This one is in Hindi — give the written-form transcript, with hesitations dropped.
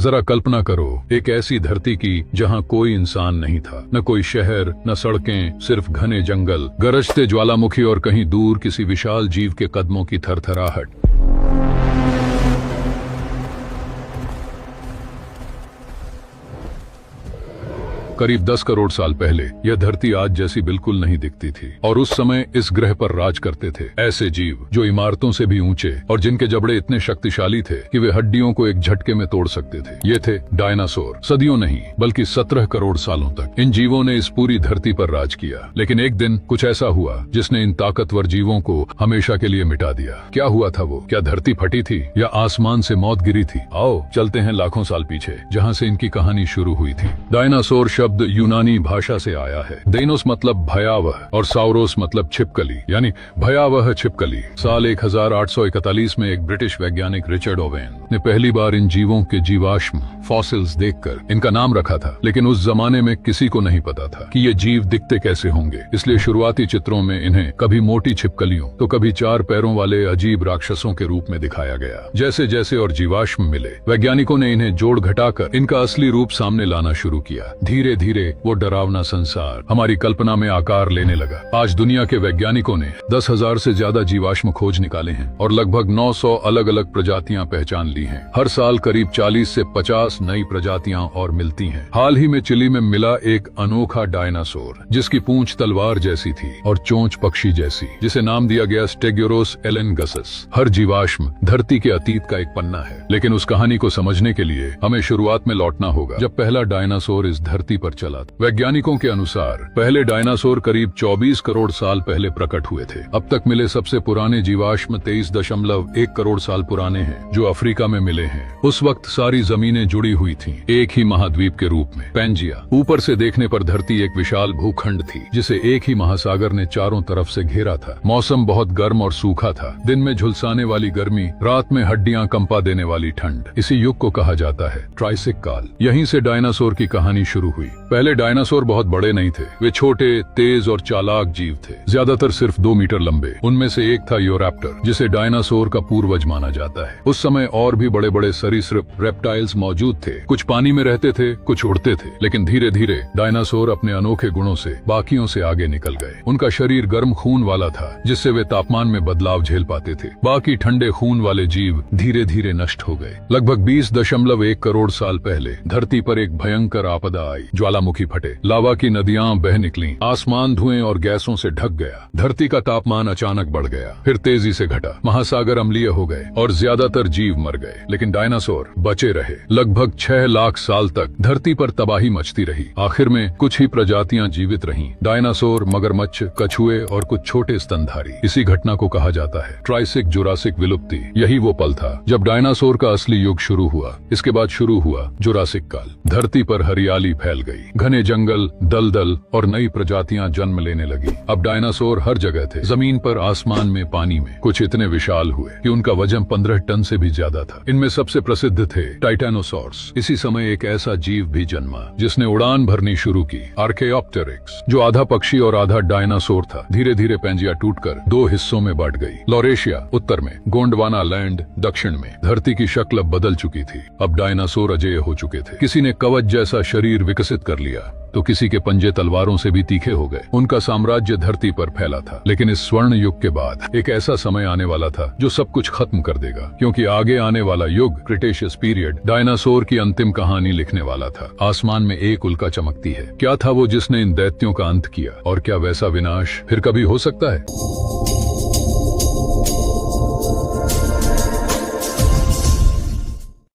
जरा कल्पना करो एक ऐसी धरती की जहाँ कोई इंसान नहीं था, न कोई शहर, न सड़कें, सिर्फ घने जंगल, गरजते ज्वालामुखी और कहीं दूर किसी विशाल जीव के कदमों की थरथराहट। करीब 10 करोड़ साल पहले यह धरती आज जैसी बिल्कुल नहीं दिखती थी और उस समय इस ग्रह पर राज करते थे ऐसे जीव जो इमारतों से भी ऊंचे और जिनके जबड़े इतने शक्तिशाली थे कि वे हड्डियों को एक झटके में तोड़ सकते थे। ये थे डायनासोर। सदियों नहीं बल्कि 17 करोड़ सालों तक इन जीवों ने इस पूरी धरती पर राज किया। लेकिन एक दिन कुछ ऐसा हुआ जिसने इन ताकतवर जीवों को हमेशा के लिए मिटा दिया। क्या हुआ था वो? क्या धरती फटी थी या आसमान से मौत गिरी थी? आओ चलते हैं लाखों साल पीछे, जहाँ से इनकी कहानी शुरू हुई थी। डायनासोर शब्द यूनानी भाषा से आया है। डेनोस मतलब भयावह और साउरोस मतलब छिपकली, यानी भयावह छिपकली। साल 1841 में एक ब्रिटिश वैज्ञानिक रिचर्ड ओवेन ने पहली बार इन जीवों के जीवाश्म फॉसिल्स देखकर इनका नाम रखा था। लेकिन उस जमाने में किसी को नहीं पता था कि ये जीव दिखते कैसे होंगे, इसलिए शुरुआती चित्रों में इन्हें कभी मोटी छिपकलियों तो कभी 4 पैरों वाले अजीब राक्षसों के रूप में दिखाया गया। जैसे जैसे और जीवाश्म मिले, वैज्ञानिकों ने इन्हें जोड़ घटाकर इनका असली रूप सामने लाना शुरू किया। धीरे धीरे वो डरावना संसार हमारी कल्पना में आकार लेने लगा। आज दुनिया के वैज्ञानिकों ने 10,000 से ज्यादा जीवाश्म खोज निकाले हैं और लगभग 900 अलग अलग प्रजातियां पहचान ली हैं। हर साल करीब 40 से 50 नई प्रजातियां और मिलती हैं। हाल ही में चिली में मिला एक अनोखा डायनासोर जिसकी पूंछ तलवार जैसी थी और चोंच पक्षी जैसी, जिसे नाम दिया गया स्टेगोरस एलेनगसस। हर जीवाश्म धरती के अतीत का एक पन्ना है, लेकिन उस कहानी को समझने के लिए हमें शुरुआत में लौटना होगा, जब पहला डायनासोर इस धरती पर चला। वैज्ञानिकों के अनुसार पहले डायनासोर करीब 24 करोड़ साल पहले प्रकट हुए थे। अब तक मिले सबसे पुराने जीवाश्म 23.1 करोड़ साल पुराने हैं, जो अफ्रीका में मिले हैं। उस वक्त सारी जमीनें जुड़ी हुई थीं, एक ही महाद्वीप के रूप में, पैंजिया। ऊपर से देखने पर धरती एक विशाल भूखंड थी जिसे एक ही महासागर ने चारों तरफ से घेरा था। मौसम बहुत गर्म और सूखा था, दिन में झुलसाने वाली गर्मी, रात में हड्डियां कंपा देने वाली ठंड। इसी युग को कहा जाता है ट्राइसिक काल। यहीं से डायनासोर की कहानी शुरू हुई। पहले डायनासोर बहुत बड़े नहीं थे, वे छोटे, तेज और चालाक जीव थे, ज्यादातर सिर्फ 2 मीटर लंबे। उनमें से एक था यूरैप्टर, जिसे डायनासोर का पूर्वज माना जाता है। उस समय और भी बड़े बड़े सरीसृप रेप्टाइल्स मौजूद थे। कुछ पानी में रहते थे, कुछ उड़ते थे। लेकिन धीरे धीरे डायनासोर अपने अनोखे गुणों से बाकियों से आगे निकल गए। उनका शरीर गर्म खून वाला था, जिससे वे तापमान में बदलाव झेल पाते थे। बाकी ठंडे खून वाले जीव धीरे धीरे नष्ट हो गए। लगभग 20.1 करोड़ साल पहले धरती पर एक भयंकर आपदा आई। ज्वालामुखी फटे, लावा की नदियां बह निकलीं, आसमान धुएं और गैसों से ढक गया। धरती का तापमान अचानक बढ़ गया, फिर तेजी से घटा। महासागर अम्लीय हो गए और ज्यादातर जीव मर गए। लेकिन डायनासोर बचे रहे। लगभग 6 लाख साल तक धरती पर तबाही मचती रही। आखिर में कुछ ही प्रजातियां जीवित रहीं। डायनासोर, मगरमच्छ, कछुए और कुछ छोटे स्तनधारी। इसी घटना को कहा जाता है ट्राइसिक जुरासिक विलुप्ति। यही वो पल था जब डायनासोर का असली युग शुरू हुआ। इसके बाद शुरू हुआ जुरासिक काल। धरती पर हरियाली फैल गई, घने जंगल, दलदल और नई प्रजातियां जन्म लेने लगी। अब डायनासोर हर जगह थे, जमीन पर, आसमान में, पानी में। कुछ इतने विशाल हुए कि उनका वजन 15 टन से भी ज्यादा था। इनमें सबसे प्रसिद्ध थे टाइटैनोसॉर्स। इसी समय एक ऐसा जीव भी जन्मा जिसने उड़ान भरनी शुरू की, आर्केओप्टेरिक्स, जो आधा पक्षी और आधा डायनासोर था। धीरे धीरे पैंजिया टूटकर 2 हिस्सों में बंट गई। लॉरेशिया उत्तर में, गोंडवाना लैंड दक्षिण में। धरती की शक्ल अब बदल चुकी थी। अब डायनासोर अजेय हो चुके थे। किसी ने कवच जैसा शरीर विकसित कर लिया तो किसी के पंजे तलवारों से भी तीखे हो गए। उनका साम्राज्य धरती पर फैला था। लेकिन इस स्वर्ण युग के बाद एक ऐसा समय आने वाला था जो सब कुछ खत्म कर देगा, क्योंकि आगे आने वाला युग, क्रिटेशियस पीरियड, डायनासोर की अंतिम कहानी लिखने वाला था। आसमान में एक उल्का चमकती है। क्या था वो जिसने इन दैत्यों का अंत किया, और क्या वैसा विनाश फिर कभी हो सकता है?